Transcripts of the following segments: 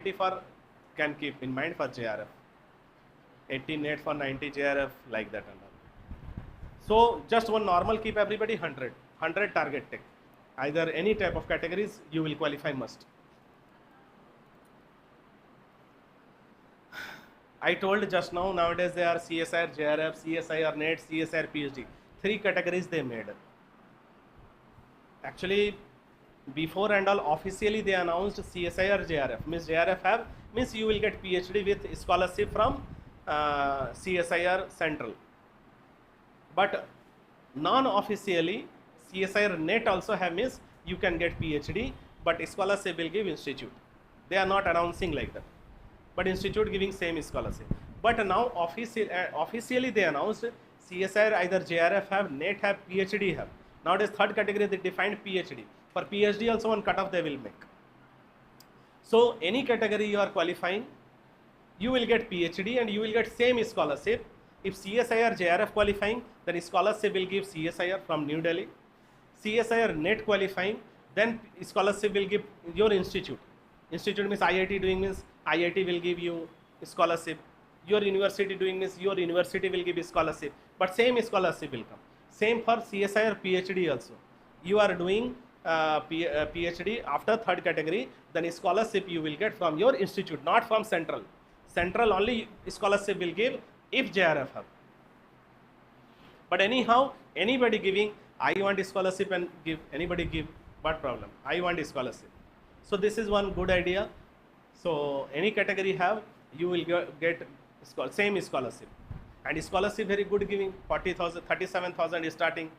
80 for can keep in mind for JRF, 80 net for 90 JRF, like that and all. So just one normal keep everybody 100 target take. Either any type of categories you will qualify must. I told just now, nowadays they are CSIR, JRF, CSIR NET, CSIR PhD. 3 categories they made. Actually, before and all, officially they announced CSIR, JRF. Means JRF have, means you will get PhD with scholarship from CSIR Central. But non-officially, CSIR NET also have, means you can get PhD, but scholarship will give institute. They are not announcing like that, but institute giving same scholarship. But now officially they announced CSIR either JRF have, NET have, PhD have. Nowadays third category they defined PhD. For PhD also one cutoff they will make. So any category you are qualifying, you will get PhD and you will get same scholarship. If CSIR JRF qualifying, then scholarship will give CSIR from New Delhi. CSIR NET qualifying, then scholarship will give your institute. Institute means IIT doing, means IIT will give you scholarship. Your university doing means your university will give scholarship. But same scholarship will come. Same for CSIR PhD also. You are doing PhD after third category, then scholarship you will get from your institute, not from central. Central only scholarship will give if JRF have. But anyhow, anybody giving, I want scholarship and give, anybody give, what problem? I want scholarship. So this is one good idea. So any category have, you will get same scholarship. And scholarship very good giving, 40,000, 37,000 is starting.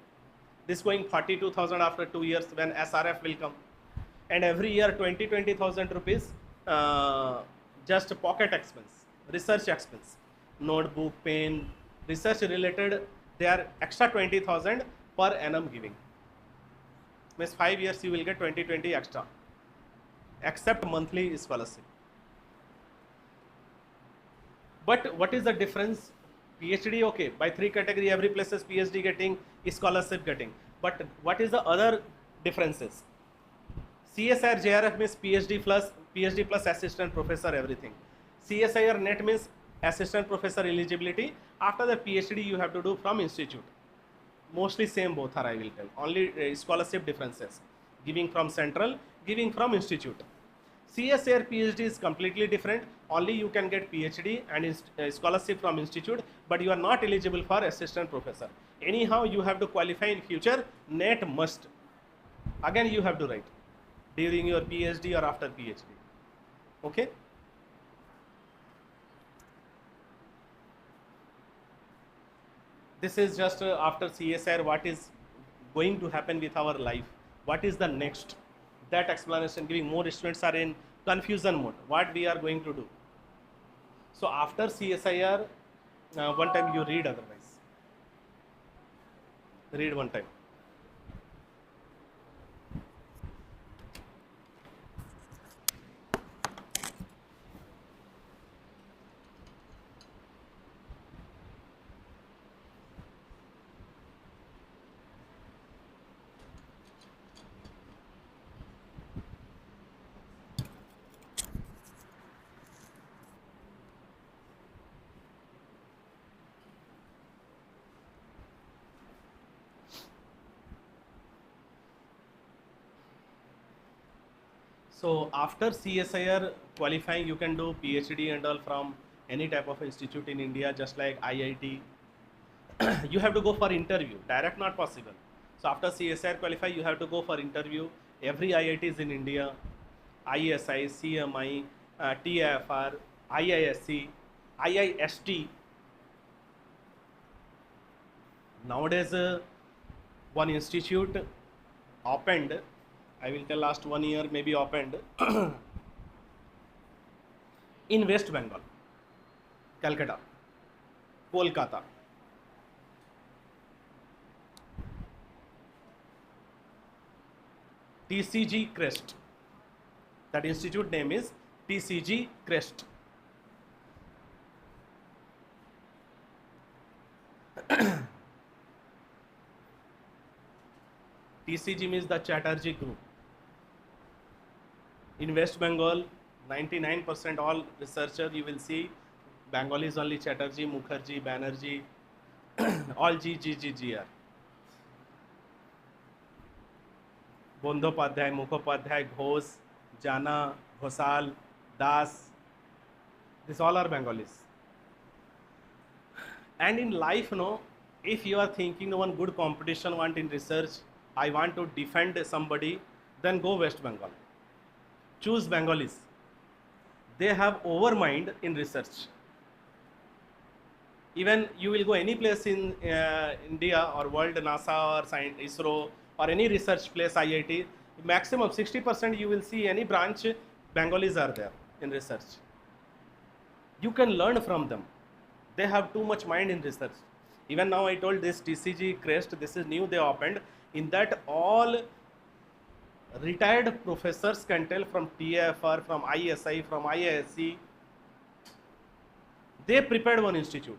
This going 42,000 after 2 years when SRF will come. And every year 20,000 rupees just pocket expense, research expense, notebook, pen, research related, they are extra 20,000 per annum giving. Means 5 years you will get 20 extra, except monthly scholarship. But what is the difference? PhD, okay, by 3 category every place is PhD getting, scholarship getting. But what is the other differences? CSIR JRF means PhD plus assistant professor everything. CSIR NET means assistant professor eligibility. After the PhD you have to do from institute. Mostly same both are, I will tell. Only scholarship differences. Giving from central, giving from institute. CSIR PhD is completely different. Only you can get PhD and scholarship from institute, but you are not eligible for assistant professor. Anyhow, you have to qualify in future. NET must. Again, you have to write during your PhD or after PhD. Okay. This is just after CSIR, what is going to happen with our life, what is the next, that explanation giving. More students are in confusion mode, what we are going to do. So after CSIR, one time you read, otherwise read one time. So after CSIR qualifying, you can do PhD and all from any type of institute in India, just like IIT. You have to go for interview, direct not possible. So after CSIR qualify, you have to go for interview. Every IITs in India, ISI, CMI, TIFR, IISc, IIST. Nowadays, one institute opened, I will tell last 1 year maybe opened in West Bengal, Calcutta, Kolkata. TCG Crest. That institute name is TCG Crest. TCG means the Chatterjee Group. In West Bengal, 99% all researcher you will see Bengalis only, Chatterjee, Mukherjee, Banerjee, all G, G, G, G, R. Bandyopadhyay, Mukhopadhyay, Ghosh, Jana, Ghosal, Das, these all are Bengalis. And in life, no, if you are thinking one good competition want in research, I want to defend somebody, then go West Bengal. Choose Bengalis. They have overmind in research. Even you will go any place in India or world, NASA or ISRO or any research place, IIT, maximum 60% you will see any branch, Bengalis are there in research. You can learn from them. They have too much mind in research. Even now I told this TCG Crest, this is new, they opened. In that all retired professors can tell from TFR, from ISI, from IISc, they prepared one institute.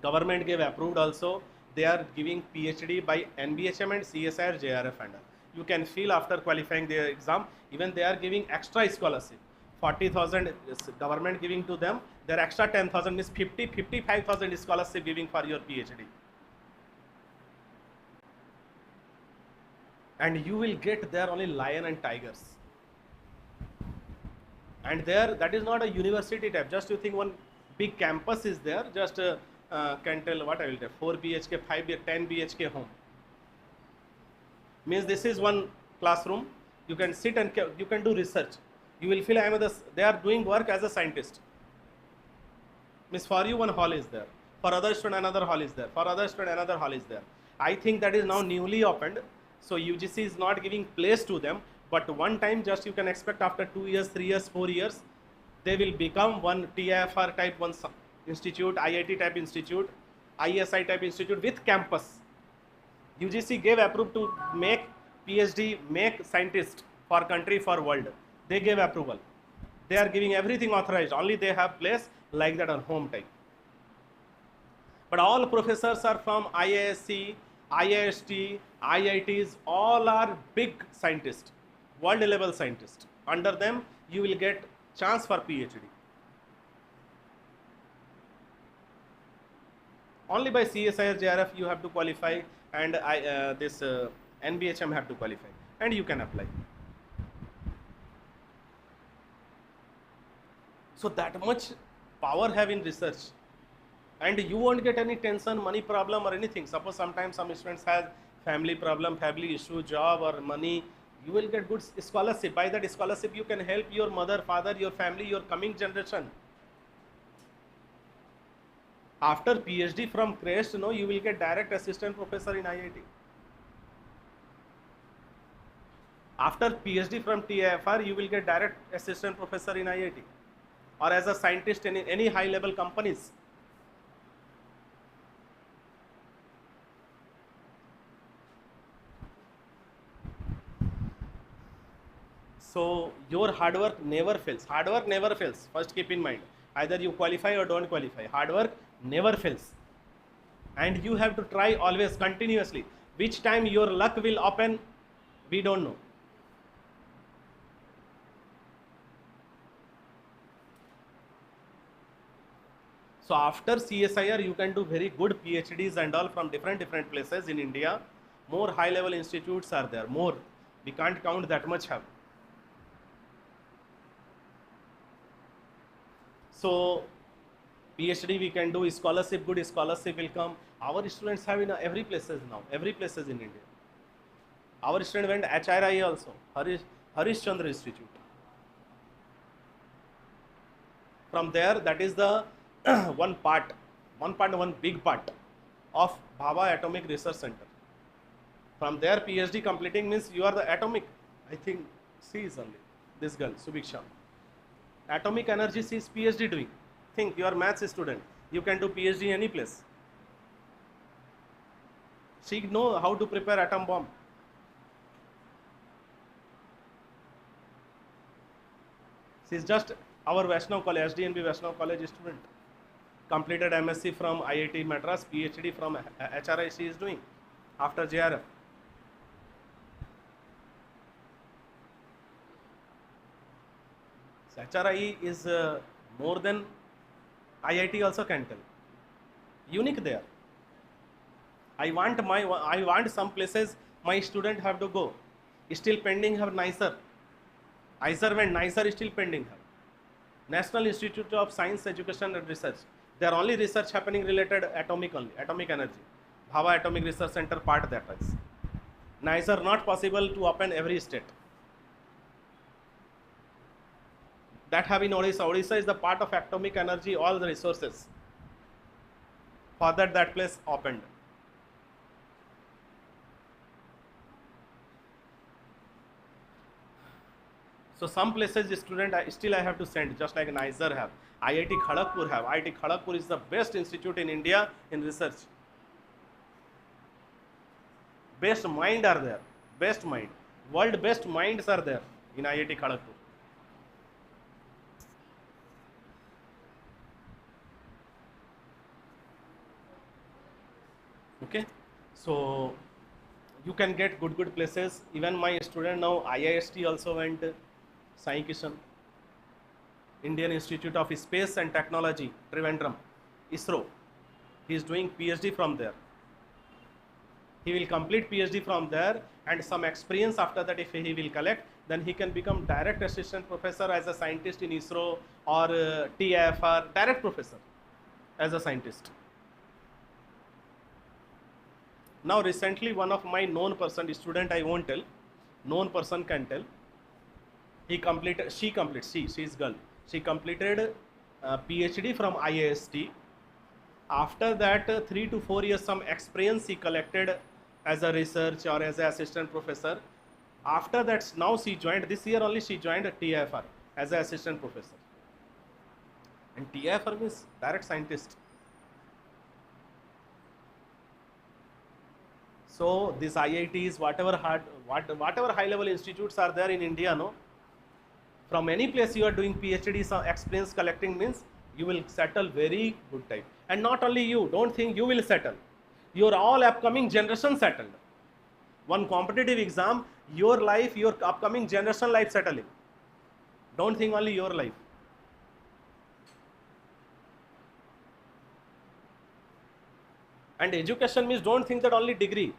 Government gave approved also. They are giving PhD by NBHM and CSIR, JRF and all. You can feel after qualifying their exam, even they are giving extra scholarship. 40,000 government giving to them, their extra 10,000 is 55,000 scholarship giving for your PhD. And you will get there only lion and tigers. And there, that is not a university type. Just you think one big campus is there, just can tell what I will tell, 4 BHK, 5 BHK, 10 BHK home. Means this is one classroom, you can sit and you can do research. You will feel they are doing work as a scientist. Means for you one hall is there, for other student another hall is there, for other student another hall is there. I think that is now newly opened, so UGC is not giving place to them, but one time just you can expect after 2 years, 3 years, 4 years, they will become one TIFR type one institute, IIT type institute, ISI type institute with campus. UGC gave approved to make PhD, make scientist for country, for world. They gave approval. They are giving everything authorized. Only they have place like that on home type. But all professors are from IISc, IIST, IITs. All are big scientists, world level scientists. Under them, you will get chance for PhD. Only by CSIR, JRF you have to qualify, and NBHM have to qualify, and you can apply. So that much power have in research, and you won't get any tension, money problem or anything. Suppose sometimes some students have family problem, family issue, job or money, you will get good scholarship. By that scholarship you can help your mother, father, your family, your coming generation. After PhD from Crest, you will get direct assistant professor in IIT. After PhD from TIFR, you will get direct assistant professor in IIT, or as a scientist in any high level companies. So your hard work never fails. Hard work never fails. First keep in mind. Either you qualify or don't qualify. Hard work never fails. And you have to try always continuously. Which time your luck will open, we don't know. So after CSIR, you can do very good PhDs and all from different places in India. More high level institutes are there, more. We can't count that much have. So PhD we can do, scholarship, good scholarship will come. Our students have in every places now, every places in India. Our student went HRI also, Harish Chandra Institute. From there, that is the one big part of Bhabha Atomic Research Center. From there, PhD completing means you are the atomic. I think she is only this girl, Subiksha. Atomic energy she is PhD doing. Think you are maths student, you can do PhD any place. She know how to prepare atom bomb. She is just our Vaishnav College, SDNB Vaishnav College student. Completed MSc from IIT Madras, PhD from HRI she is doing after JRF. HRI is more than IIT also can tell. Unique there. I want some places my student have to go. Still pending have NICER. ISER and NICER still pending have. National Institute of Science, Education and Research. There are only research happening related atomic only, atomic energy. Bhava Atomic Research Center part that is. NICER not possible to open every state. That have in Odisha. Odisha is the part of atomic energy, all the resources. For that place opened. So some places the student still I have to send, just like NICER have. IIT Kharagpur have. IIT Kharagpur is the best institute in India in research. Best mind are there. Best mind. World best minds are there in IIT Kharagpur. Okay. So you can get good places. Even my student now IIST also went. Sai Kishan, Indian Institute of Space and Technology, Trivandrum, ISRO. He is doing PhD from there. He will complete PhD from there, and some experience after that if he will collect, then he can become direct assistant professor as a scientist in ISRO or TIFR, direct professor as a scientist. Now recently one of my known person, student I won't tell, known person can tell. She is girl. She completed PhD from IIST. After that 3 to 4 years some experience she collected as a research or as an assistant professor. After that now she joined, this year only she joined TIFR as an assistant professor. And TIFR means direct scientist. So these IITs, whatever high level institutes are there in India, no? From any place you are doing PhD, some experience collecting means you will settle very good time. And not only you, don't think you will settle. Your all upcoming generation settled. One competitive exam, your life, your upcoming generation life settling. Don't think only your life. And education means don't think that only degree.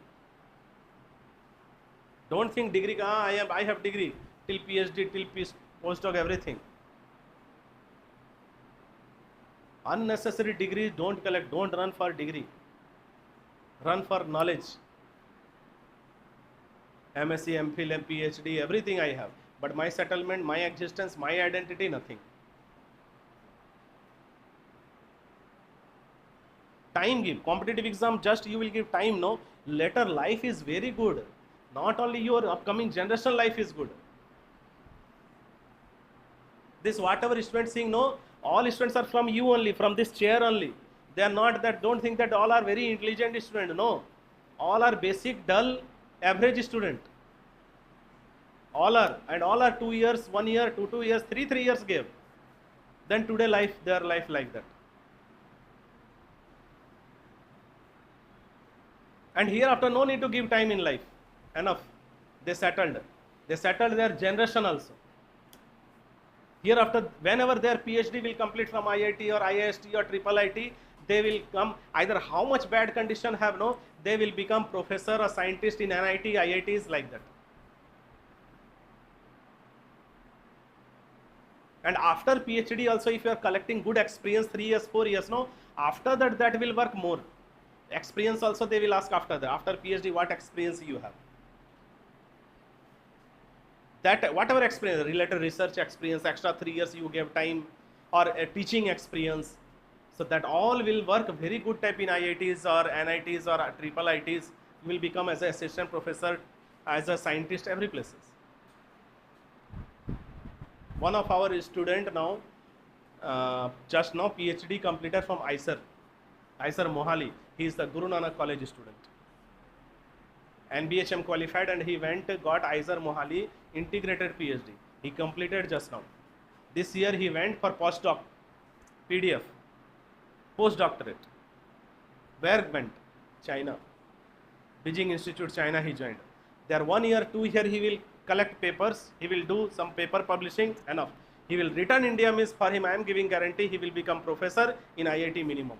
Don't think degree, I have degree, till PhD, till postdoc, everything. Unnecessary degree don't collect, don't run for degree. Run for knowledge. MSc, MPhil, PhD, everything I have. But my settlement, my existence, my identity, nothing. Time give. Competitive exam, just you will give time, no? Later life is very good. Not only your upcoming generation life is good. This whatever students saying, no, all students are from you only, from this chair only. They are not that, don't think that all are very intelligent student. No, all are basic, dull, average student. All are, and all are 2 years, 1 year, 2 years, 3 years gave. Then today life, their life like that. And hereafter no need to give time in life. Enough. They settled their generation also. Hereafter, whenever their PhD will complete from IIT or IIST or IIIT, they will come, either how much bad condition have, no, they will become professor or scientist in NIT, IITs like that. And after PhD also, if you are collecting good experience, 3 years, 4 years, no, after that will work more. Experience also they will ask after that. After PhD, what experience you have? That whatever experience, related research experience, extra 3 years you gave time, or a teaching experience, so that all will work very good type in IITs or NITs or IIITs. You will become as an assistant professor, as a scientist, every places. One of our student now, just now PhD completed from ISER Mohali. He is the Guru Nanak College student. NBHM qualified and he went, got ISER Mohali integrated PhD. He completed just now. This year he went for postdoc, PDF, postdoctorate. Where went? China. Beijing Institute, China he joined. There 1 year, 2 year he will collect papers, he will do some paper publishing, enough. He will return India means for him I am giving guarantee he will become professor in IIT minimum.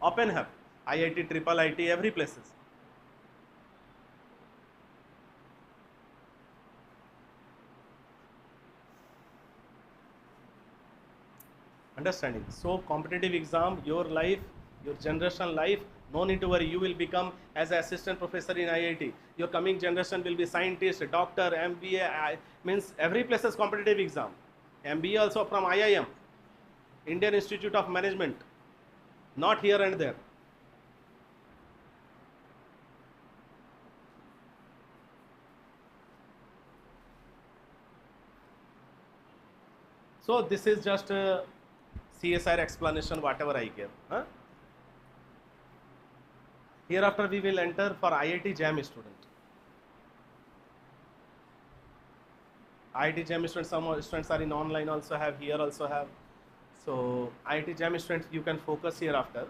Open Hub, IIT, Triple IT, every places. Understanding. So competitive exam, your life, your generation life, no need to worry. You will become as an assistant professor in IIT. Your coming generation will be scientist, doctor, MBA. Means every place is competitive exam. MBA also from IIM, Indian Institute of Management. Not here and there. So this is just a CSIR explanation, whatever I gave. Huh? Hereafter we will enter for IIT JAM student. IIT JAM students, some students are in online also have, here also have. So IIT JAM students, you can focus hereafter.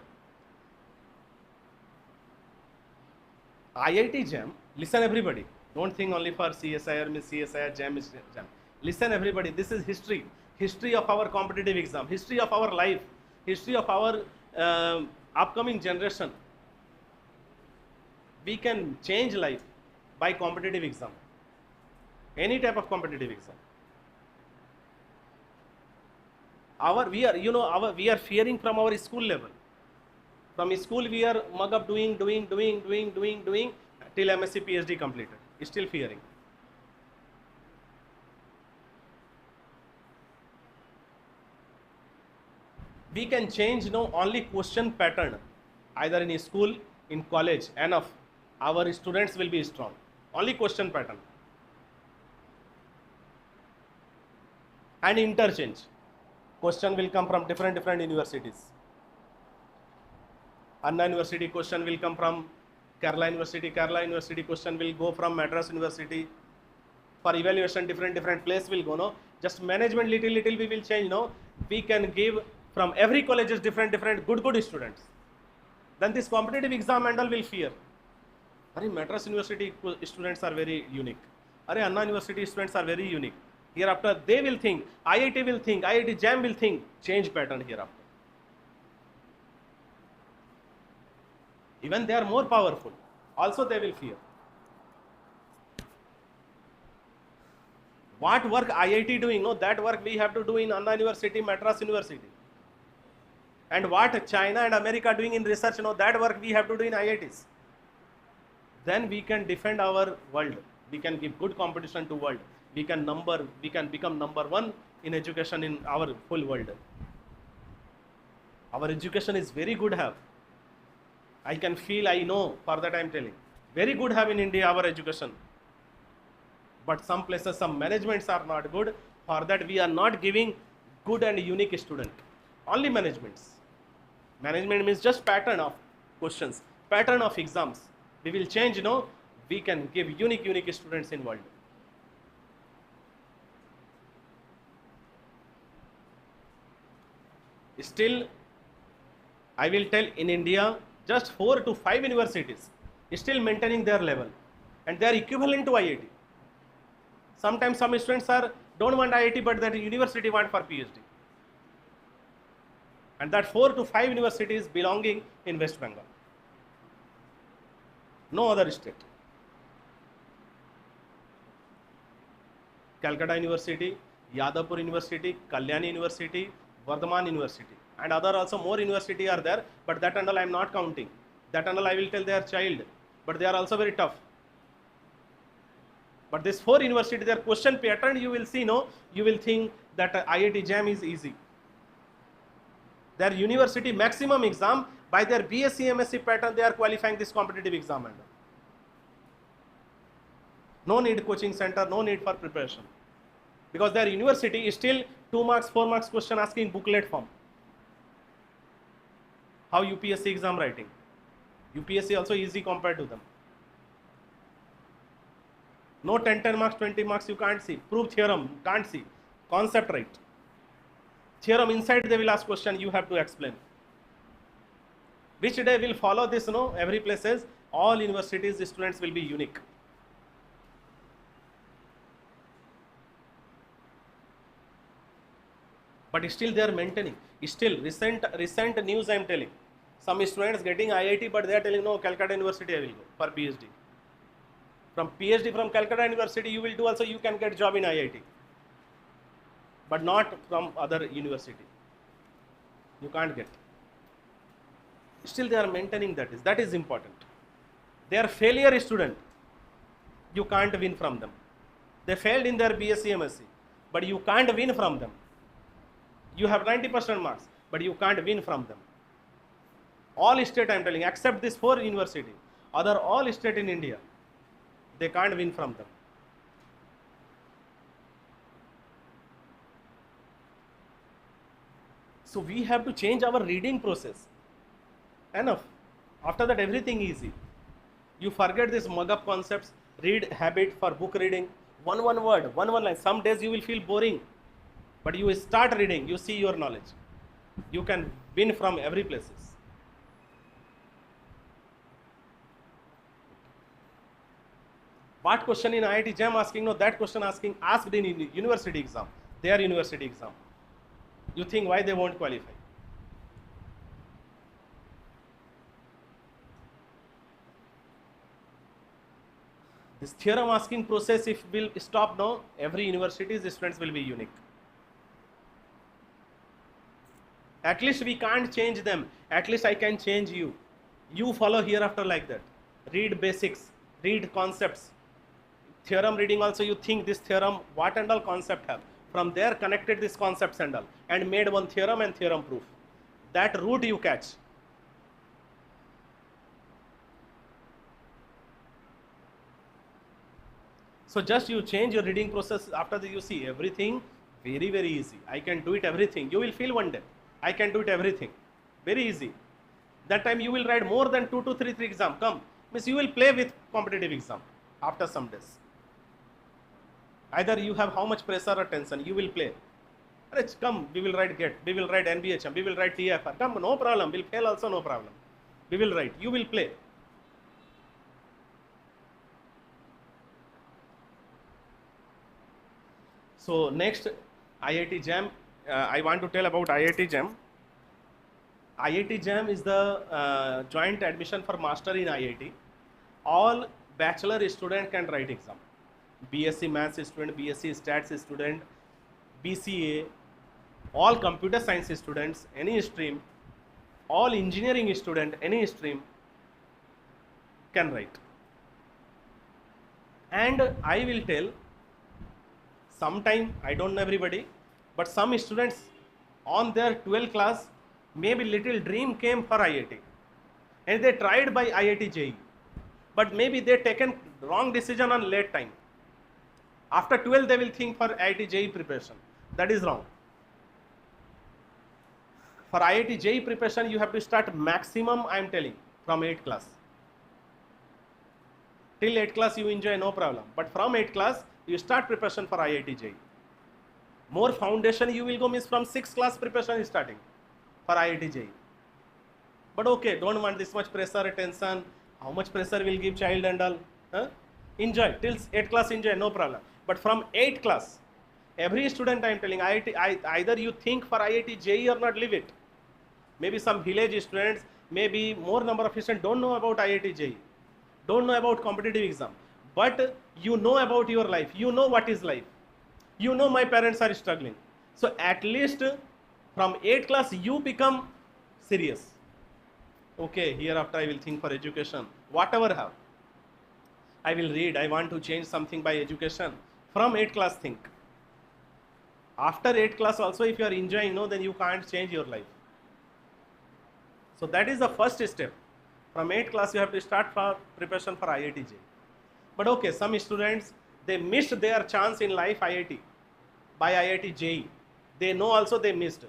IIT JAM, listen everybody. Don't think only for CSIR, Miss CSIR, JAM is JAM. Listen everybody, this is history. History of our competitive exam, history of our life, history of our upcoming generation. We can change life by competitive exam. Any type of competitive exam. We are fearing from our school level. From school we are mug up doing till MSc PhD completed. Still fearing. We can change only question pattern, either in school, in college, enough. Our students will be strong. Only question pattern. And interchange. Question will come from different universities. Anna University question will come from Kerala University. Kerala University question will go from Madras University. For evaluation, different place will go. No, just management little we will change. No, we can give from every colleges different good students. Then this competitive exam and all will fear. Are Madras University students are very unique. Are Anna University students are very unique. Hereafter they will think, IIT will think, IIT JAM will think, change pattern hereafter. Even they are more powerful. Also they will fear. What work IIT doing? No, that work we have to do in Anna University, Madras University. And what China and America doing in research? No, that work we have to do in IITs. Then we can defend our world. We can give good competition to world. We can become number one in education in our full world. Our education is very good have. I can feel, I know, for that I am telling. Very good have in India our education. But some places, some managements are not good. For that we are not giving good and unique student. Only managements. Management means just pattern of questions, pattern of exams. We will change, we can give unique students in world. Still, I will tell in India, just 4 to 5 universities still maintaining their level and they are equivalent to IIT. Sometimes some students don't want IIT but that university want for PhD. And that 4 to 5 universities belonging in West Bengal. No other state. Calcutta University, Yadavpur University, Kalyani University, Vardhaman University, and other also more university are there, but that and all I am not counting. That and all I will tell their child, but they are also very tough. But this 4 university, their question pattern you will see, you will think that IIT JAM is easy. Their university maximum exam, by their BSc MSc pattern, they are qualifying this competitive exam. No need coaching center, no need for preparation. Because their university is still 2 marks, 4 marks question asking booklet form. How UPSC exam writing? UPSC also easy compared to them. No 10 marks, 20 marks you can't see. Prove theorem, can't see. Concept right. Theorem inside they will ask question, you have to explain. Which day will follow this, every places, all universities students will be unique. but still they are maintaining. Still, recent news I am telling. Some students getting IIT, but they are telling no, Calcutta University I will go for PhD. From PhD from Calcutta University you will do also, you can get job in IIT, but not from other university. You can't get. Still they are maintaining that is important. They are failure student. You can't win from them. They failed in their BSc MSc, but you can't win from them. You have 90% marks, but you can't win from them. All state I am telling, except this 4 university, other all state in India, they can't win from them. So we have to change our reading process. Enough. After that everything easy. You forget this mug up concepts. Read habit for book reading. One word, one line. Some days you will feel boring, but you start reading, you see your knowledge. You can win from every places. What question in IIT JAM asking? No, that question asked in university exam. Their university exam. You think why they won't qualify? This theorem asking process, if will stop now, every university's students will be unique. At least we can't change them. At least I can change you. You follow hereafter like that. Read basics, read concepts. Theorem reading also, you think this theorem, what and all concept have. From there connected this concepts and all, and made one theorem and theorem proof. That route you catch. So just you change your reading process. After that you see everything very easy. I can do it everything. You will feel one day, I can do it everything. Very easy. That time you will write more than 2 to 3 exam. Come, means you will play with competitive exam after some days. Either you have how much pressure or tension, you will play. Come, we will write GET, we will write NBHM, we will write TFR. Come, no problem. We'll fail also, no problem. We will write. You will play. So next, IIT JAM. I want to tell about IIT JAM. IIT JAM is the joint admission for master in IIT. All bachelor student can write exam. BSc Maths student, BSc Stats student, BCA, all computer science students, any stream, all engineering student, any stream can write. And I will tell, sometime, I don't know everybody, but some students on their 12th class, maybe little dream came for IIT. And they tried by IIT JEE. But maybe they taken wrong decision on late time. After 12 they will think for IIT JEE preparation. That is wrong. For IIT JEE preparation you have to start maximum, I am telling, from 8th class. Till 8th class you enjoy, no problem. But from 8th class you start preparation for IIT JEE. More foundation you will go, means from 6th class preparation is starting for IIT JEE. But okay, don't want this much pressure, tension. How much pressure will give child and all? Enjoy till 8th class, enjoy, no problem. But from 8th class, every student I am telling, either you think for IIT JEE or not, leave it. Maybe some village students, maybe more number of students don't know about IIT JEE, don't know about competitive exam. But you know about your life, you know what is life. You know my parents are struggling. So at least from 8th class you become serious. Okay, hereafter I will think for education, whatever have. I will read, I want to change something by education. From 8th class think. After 8th class also, if you are enjoying, no, then you can't change your life. So that is the first step. From 8th class you have to start for preparation for IIT JEE. But okay, some students, they missed their chance in life IIT by IIT JEE. They know also they missed.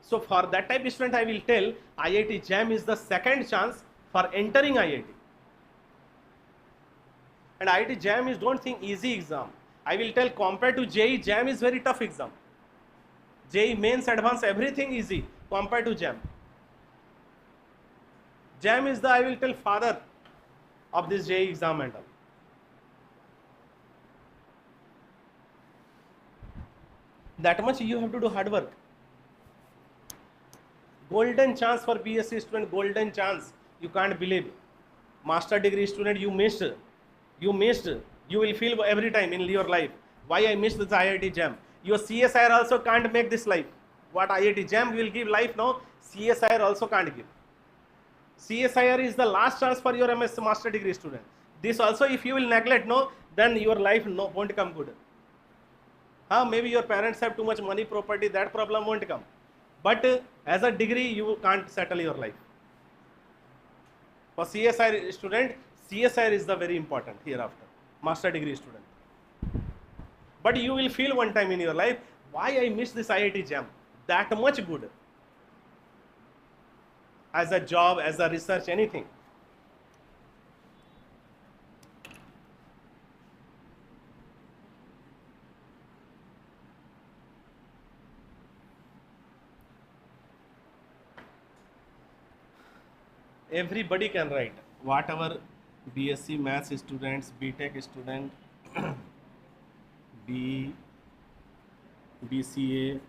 So for that type of student I will tell, IIT JAM is the second chance for entering IIT. And IIT JAM is, don't think, easy exam. I will tell, compared to JEE, JAM is very tough exam. JEE mains, advanced, everything easy compared to JAM. JAM is the, I will tell, father of this JEE exam and all. That much you have to do hard work. Golden chance for BSc student, golden chance. You can't believe. Master degree student, you missed. You missed. You will feel every time in your life, why I missed this IIT JAM. Your CSIR also can't make this life. What IIT JAM will give life, no, CSIR also can't give. CSIR is the last chance for your MS master degree student. This also, if you will neglect, no, then your life won't come good. Maybe your parents have too much money, property, that problem won't come. But as a degree, you can't settle your life. For CSIR student, CSIR is the very important hereafter, master degree student. But you will feel one time in your life, why I missed this IIT JAM, that much good. As a job, as a research, anything. Everybody can write, whatever BSc Maths students, BTech student, BCA,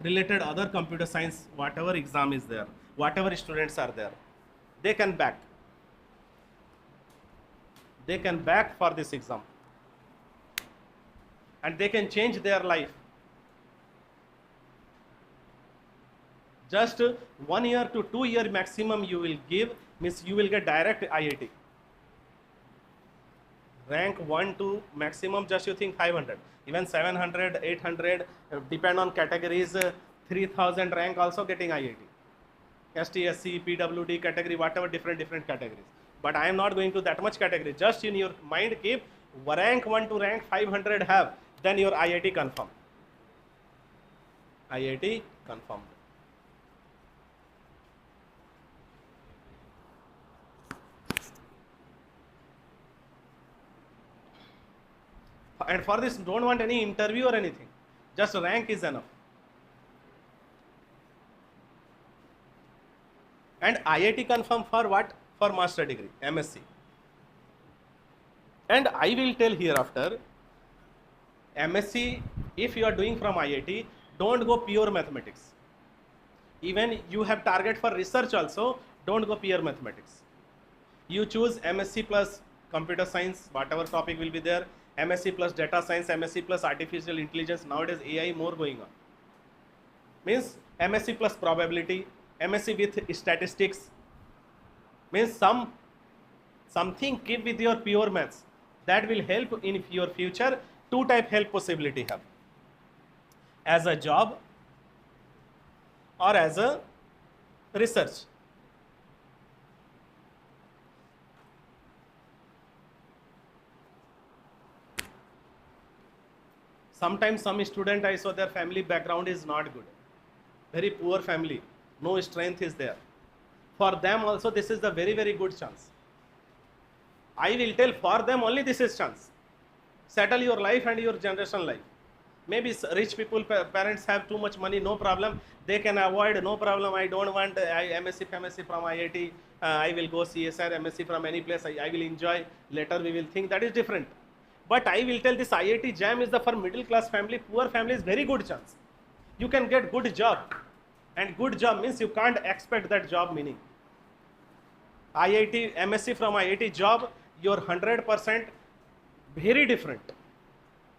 related other computer science, whatever exam is there, whatever students are there, they can back. They can back for this exam. And they can change their life. Just 1 year to 2 year maximum you will give, means you will get direct IIT. Rank 1 to maximum, just you think 500, even 700, 800, depend on categories, 3000 rank also getting IIT. STSC, PWD category, whatever different categories. But I am not going to that much category. Just in your mind keep rank 1 to rank 500 have, then your IIT confirmed. IIT confirmed. And for this, don't want any interview or anything. Just rank is enough. And IIT confirm for what? For master degree, MSc. And I will tell hereafter, MSc, if you are doing from IIT, don't go pure mathematics. Even you have target for research also, don't go pure mathematics. You choose MSc plus computer science, whatever topic will be there, MSc plus data science, MSc plus artificial intelligence, nowadays AI more going on. Means MSc plus probability, MSc with statistics, means something keep with your pure maths. That will help in your future. Two type help possibility have. As a job or as a research. Sometimes some student I saw their family background is not good. Very poor family. No strength is there. For them also this is the very good chance. I will tell for them only this is chance. Settle your life and your generation life. Maybe rich people, parents have too much money, no problem. They can avoid, no problem. I don't want MSc from IIT. I will go CSIR, MSc from any place. I will enjoy. Later we will think, that is different. But I will tell this IIT JAM is the for middle class family, poor family is very good chance. You can get good job. And good job means you can't expect that job meaning. IIT, MSc from IIT job, your 100% very different.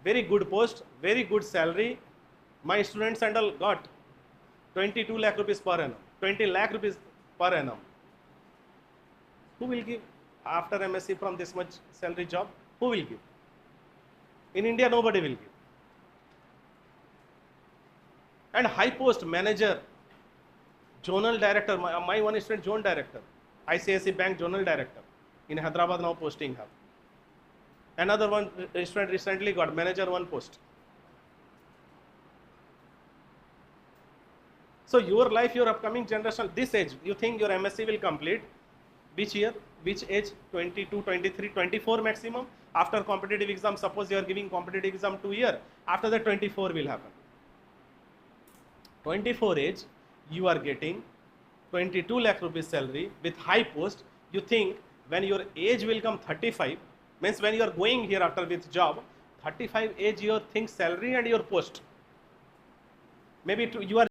Very good post, very good salary. My students and all got 22 lakh rupees per annum, 20 lakh rupees per annum. Who will give after MSc from this much salary job? Who will give? In India, nobody will give. And high post manager, zonal director, my one student zone director, ICICI Bank zonal director, in Hyderabad now posting have. Another one student recently got manager one post. So your life, your upcoming generation, this age, you think your MSc will complete, which year, which age, 22, 23, 24 maximum. After competitive exam, suppose you are giving competitive exam 2 years, after that 24 will happen. 24 age, you are getting 22 lakh rupees salary with high post. You think when your age will come 35, means when you are going here after with job, 35 age your think salary and your post. maybe you are